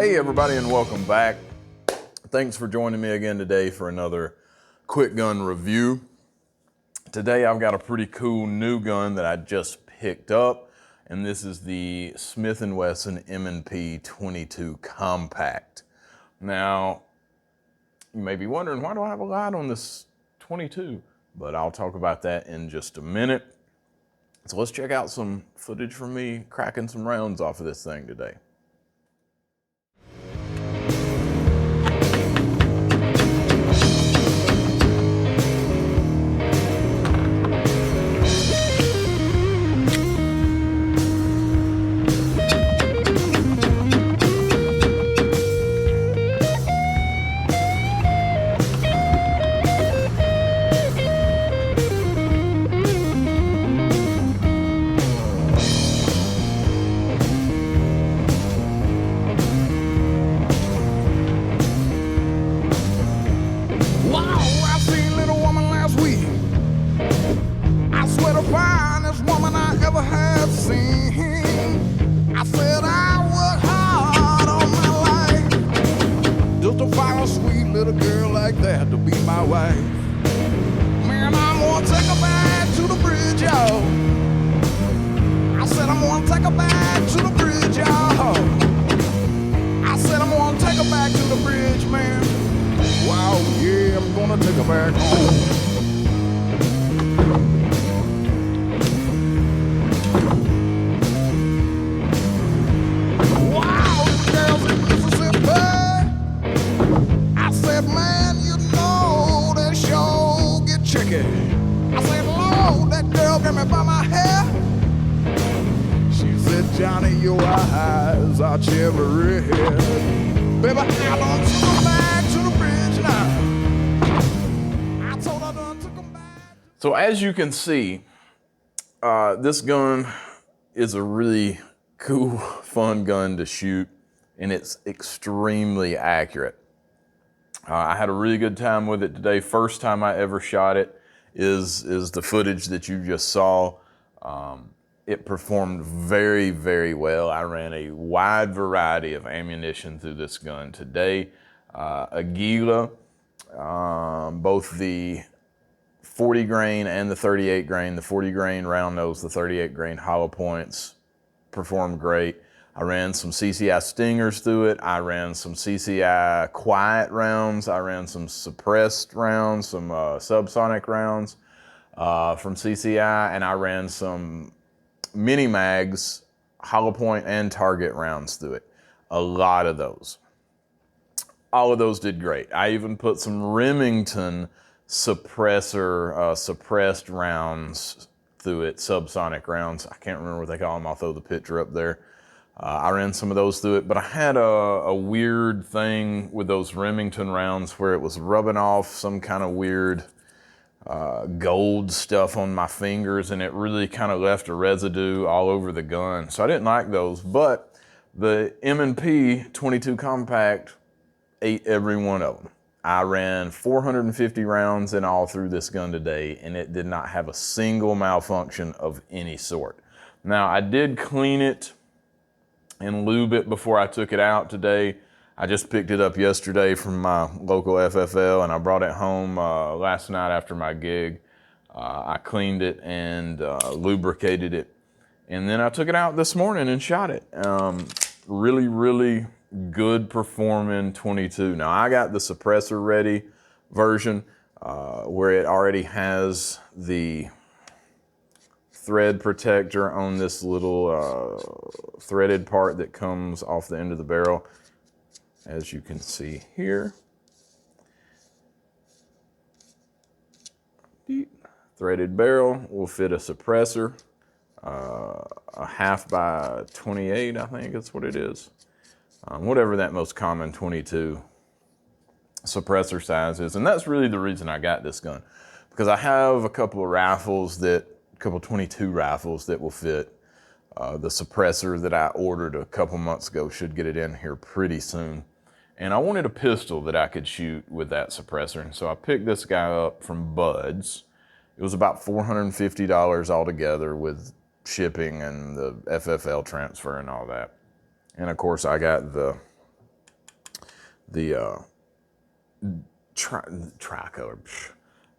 Hey everybody, and welcome back. Thanks for joining me again today for another quick gun review. Today I've got a pretty cool new gun that I just picked up, and this is the Smith & Wesson M&P 22 Compact. Now, you may be wondering, why do I have a light on this 22? But I'll talk about that in just a minute. So let's check out some footage from me cracking some rounds off of this thing today. To be my wife. Man, I'm gonna take her back to the bridge, y'all. I said I'm gonna take her back to the bridge, y'all. I said I'm gonna take her back to the bridge, man. Wow, yeah, I'm gonna take her back home. Wow, this girl's in Mississippi. I said, man, you know that sure get tricky. I said, Lord, that girl got me by my hair. She said, Johnny, your eyes are cherry red. Baby, I done took them back to the bridge now. I told her I done took them back. So as you can see, this gun is a really cool, fun gun to shoot, and it's extremely accurate. I had a really good time with it today. First time I ever shot it is the footage that you just saw. It performed very, very well. I ran a wide variety of ammunition through this gun today. Aguila, both the 40 grain and the 38 grain. The 40 grain round nose, the 38 grain hollow points performed great. I ran some CCI Stingers through it. I ran some CCI quiet rounds. I ran some suppressed rounds, some subsonic rounds from CCI, and I ran some mini mags, hollow point and target rounds through it. A lot of those. All of those did great. I even put some Remington suppressed rounds through it, subsonic rounds. I can't remember what they call them. I'll throw the picture up there. I ran some of those through it, but I had a weird thing with those Remington rounds where it was rubbing off some kind of weird gold stuff on my fingers, and it really kind of left a residue all over the gun. So I didn't like those, but the M&P 22 Compact ate every one of them. I ran 450 rounds in all through this gun today, and it did not have a single malfunction of any sort. Now, I did clean it and lube it before I took it out today. I just picked it up yesterday from my local FFL, and I brought it home last night after my gig. I cleaned it and lubricated it, and then I took it out this morning and shot it. Really, really good performing 22. Now I got the suppressor ready version where it already has the thread protector on this little threaded part that comes off the end of the barrel, as you can see here. Threaded barrel will fit a suppressor, a 1/2 by 28, I think that's what it is. Whatever that most common 22 suppressor size is. And that's really the reason I got this gun, because I have a couple of rifles a couple 22 rifles that will fit the suppressor that I ordered a couple months ago. Should get it in here pretty soon. And I wanted a pistol that I could shoot with that suppressor. And so I picked this guy up from Bud's. It was about $450 altogether with shipping and the FFL transfer and all that. And of course I got the the tricolor,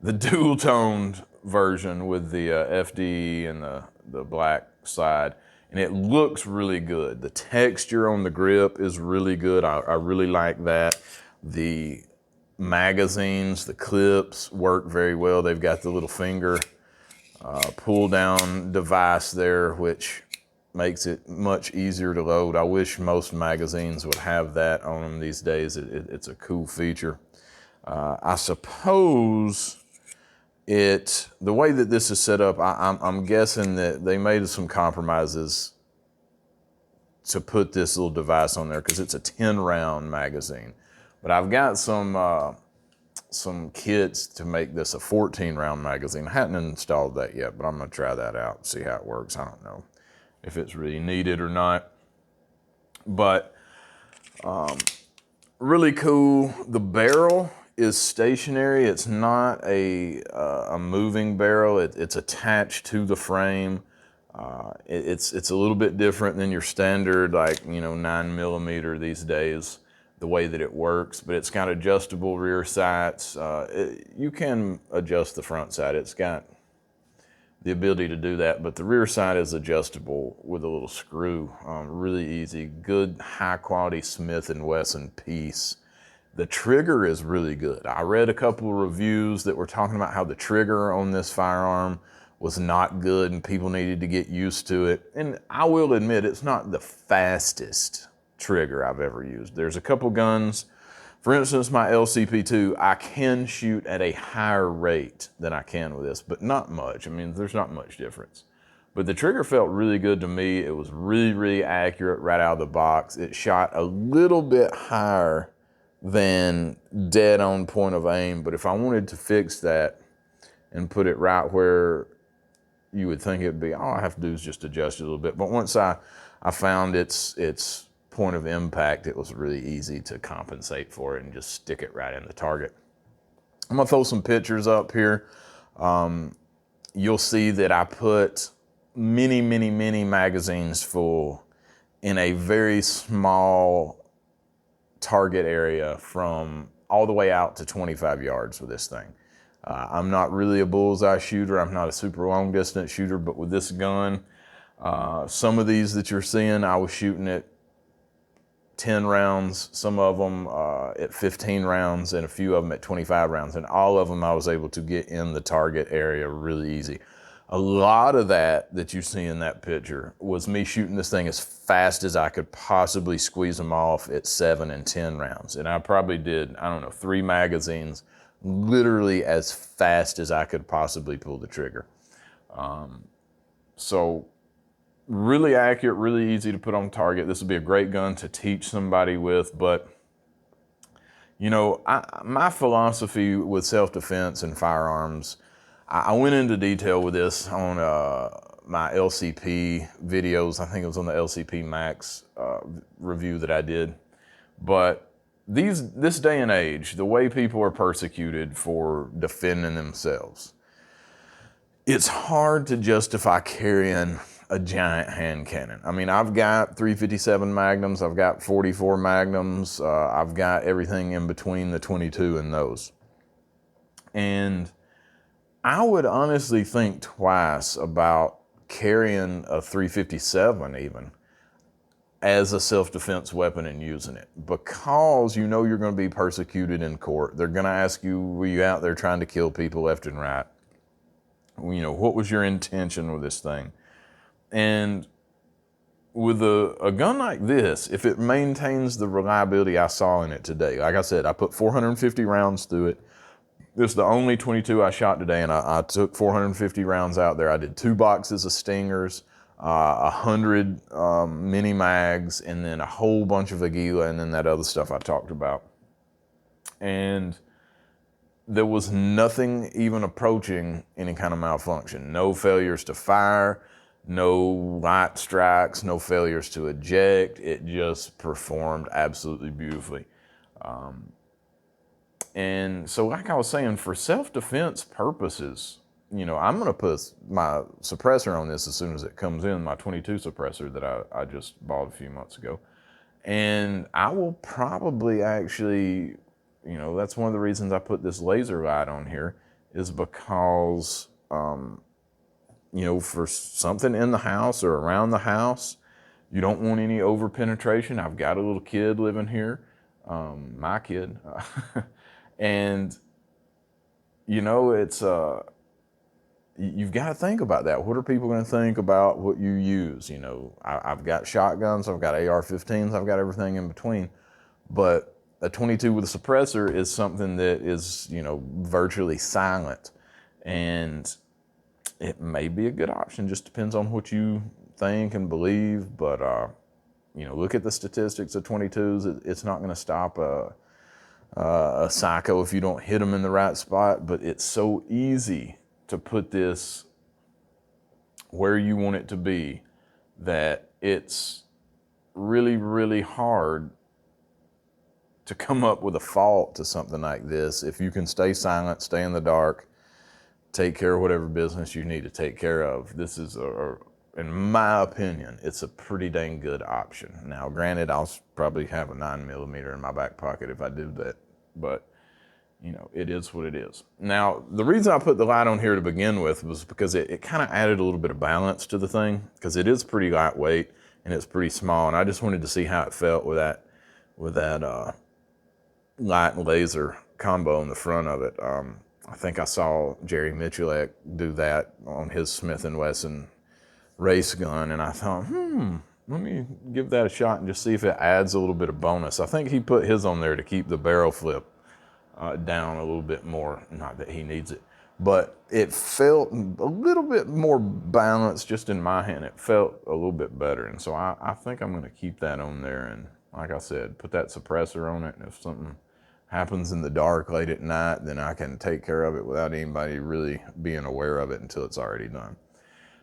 the dual toned version with the FD and the black side, and it looks really good. The texture on the grip is really good. I really like that. The magazines, the clips work very well. They've got the little finger pull down device there, which makes it much easier to load. I wish most magazines would have that on them these days. It's a cool feature. I suppose the way that this is set up, I'm guessing that they made some compromises to put this little device on there because it's a 10-round magazine. But I've got some kits to make this a 14-round magazine. I hadn't installed that yet, but I'm gonna try that out and see how it works. I don't know if it's really needed or not, but really cool. The barrel is stationary. It's not a moving barrel. It's attached to the frame. It's a little bit different than your standard, like 9mm these days, the way that it works. But it's got adjustable rear sights. You can adjust the front sight. It's got the ability to do that, but the rear sight is adjustable with a little screw. Really easy. Good, high quality Smith & Wesson piece. The trigger is really good. I read a couple of reviews that were talking about how the trigger on this firearm was not good and people needed to get used to it. And I will admit, it's not the fastest trigger I've ever used. There's a couple guns, for instance, my LCP2, I can shoot at a higher rate than I can with this, but not much. I mean, there's not much difference. But the trigger felt really good to me. It was really, really accurate right out of the box. It shot a little bit higher than dead on point of aim, but if I wanted to fix that and put it right where you would think it'd be, all I have to do is just adjust it a little bit. But once I found its point of impact, it was really easy to compensate for it and just stick it right in the target. I'm gonna throw some pictures up here. You'll see that I put many magazines full in a very small target area from all the way out to 25 yards with this thing. I'm not really a bullseye shooter. I'm not a super long distance shooter, but with this gun, some of these that you're seeing, I was shooting at 10 rounds, some of them at 15 rounds, and a few of them at 25 rounds. And all of them I was able to get in the target area really easy. A lot of that you see in that picture was me shooting this thing as fast as I could possibly squeeze them off at 7 and 10 rounds. And I probably did, 3 magazines literally as fast as I could possibly pull the trigger. So really accurate, really easy to put on target. This would be a great gun to teach somebody with, but my philosophy with self-defense and firearms, I went into detail with this on my LCP videos. I think it was on the LCP Max review that I did. But this day and age, the way people are persecuted for defending themselves, it's hard to justify carrying a giant hand cannon. I mean, I've got 357 Magnums, I've got 44 Magnums, I've got everything in between the 22 and those. And I would honestly think twice about carrying a 357 even as a self-defense weapon and using it, because you're going to be persecuted in court. They're going to ask you, were you out there trying to kill people left and right? What was your intention with this thing? And with a gun like this, if it maintains the reliability I saw in it today, like I said, I put 450 rounds through it. This is the only 22 I shot today, and I took 450 rounds out there. I did 2 boxes of Stingers, 100 mini mags, and then a whole bunch of Aguila, and then that other stuff I talked about. And there was nothing even approaching any kind of malfunction. No failures to fire, no light strikes, no failures to eject. It just performed absolutely beautifully. And so like I was saying, for self-defense purposes, I'm going to put my suppressor on this as soon as it comes in, my 22 suppressor that I just bought a few months ago. And I will probably actually, you know, that's one of the reasons I put this laser light on here, is because, you know, for something in the house or around the house, you don't want any over penetration. I've got a little kid living here, my kid, and you know, it's you've got to think about that. What are people going to think about what you use? You know, I've got shotguns, I've got AR-15s, I've got everything in between, but a 22 with a suppressor is something that is, you know, virtually silent, and it may be a good option. Just depends on what you think and believe. But you know, look at the statistics of 22s. It's not going to stop a psycho if you don't hit them in the right spot. But it's so easy to put this where you want it to be that it's really, really hard to come up with a fault to something like this if you can stay silent, stay in the dark, take care of whatever business you need to take care of. This is, in my opinion, it's a pretty dang good option. Now, granted, I'll probably have a 9mm in my back pocket if I do that, but you know, it is what it is. Now, the reason I put the light on here to begin with was because it kind of added a little bit of balance to the thing, because it is pretty lightweight and it's pretty small, and I just wanted to see how it felt with that light and laser combo in the front of it. I think I saw Jerry Michalek do that on his Smith & Wesson race gun, and I thought, let me give that a shot and just see if it adds a little bit of bonus. I think he put his on there to keep the barrel flip down a little bit more. Not that he needs it, but it felt a little bit more balanced just in my hand. It felt a little bit better, and so I think I'm going to keep that on there, and like I said, put that suppressor on it, and if something happens in the dark late at night, then I can take care of it without anybody really being aware of it until it's already done.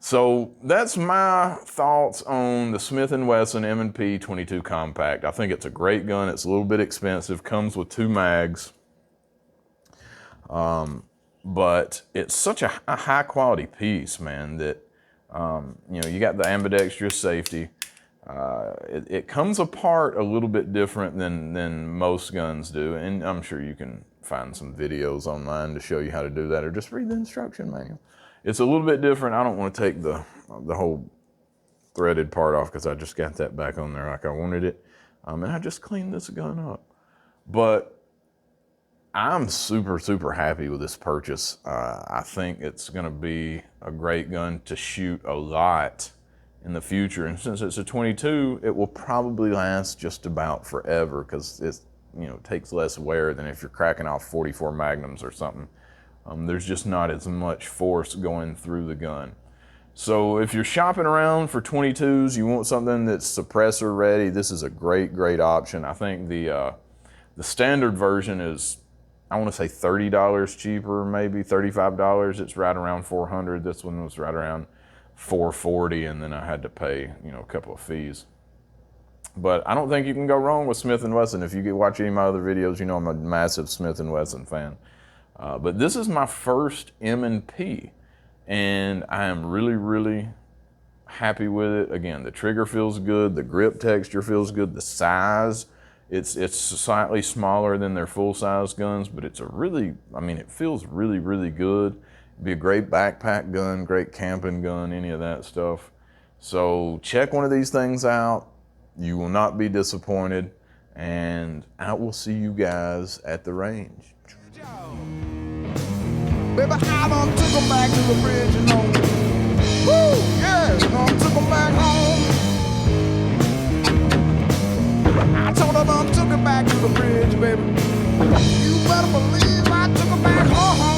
So that's my thoughts on the Smith & Wesson M&P 22 Compact. I think it's a great gun. It's a little bit expensive, comes with 2 mags, but it's such a high quality piece, man, that you know, you got the ambidextrous safety. It comes apart a little bit different than most guns do, and I'm sure you can find some videos online to show you how to do that, or just read the instruction manual. It's a little bit different. I don't want to take the whole threaded part off because I just got that back on there like I wanted it, and I just cleaned this gun up. But I'm super happy with this purchase. I think it's going to be a great gun to shoot a lot in the future, and since it's a 22, it will probably last just about forever because it, you know, takes less wear than if you're cracking off 44 Magnums or something. There's just not as much force going through the gun. So if you're shopping around for 22s, you want something that's suppressor ready, this is a great option. I think the standard version is, I want to say $30 cheaper, maybe $35. It's right around $400. This one was right around $440, and then I had to pay, you know, a couple of fees. But I don't think you can go wrong with Smith & Wesson. If you watch any of my other videos, you know I'm a massive Smith & Wesson fan. But this is my first M&P, and I am really happy with it. Again, the trigger feels good, the grip texture feels good, the size, it's slightly smaller than their full-size guns, but it's a really, I mean, it feels really good. It'd be a great backpack gun, great camping gun, any of that stuff. So check one of these things out. You will not be disappointed, and I will see you guys at the range. Baby, I done took them back to the bridge, you know. Woo, yeah, done took them back home. I told her I done took it back to the bridge, baby. You better believe I took it back home.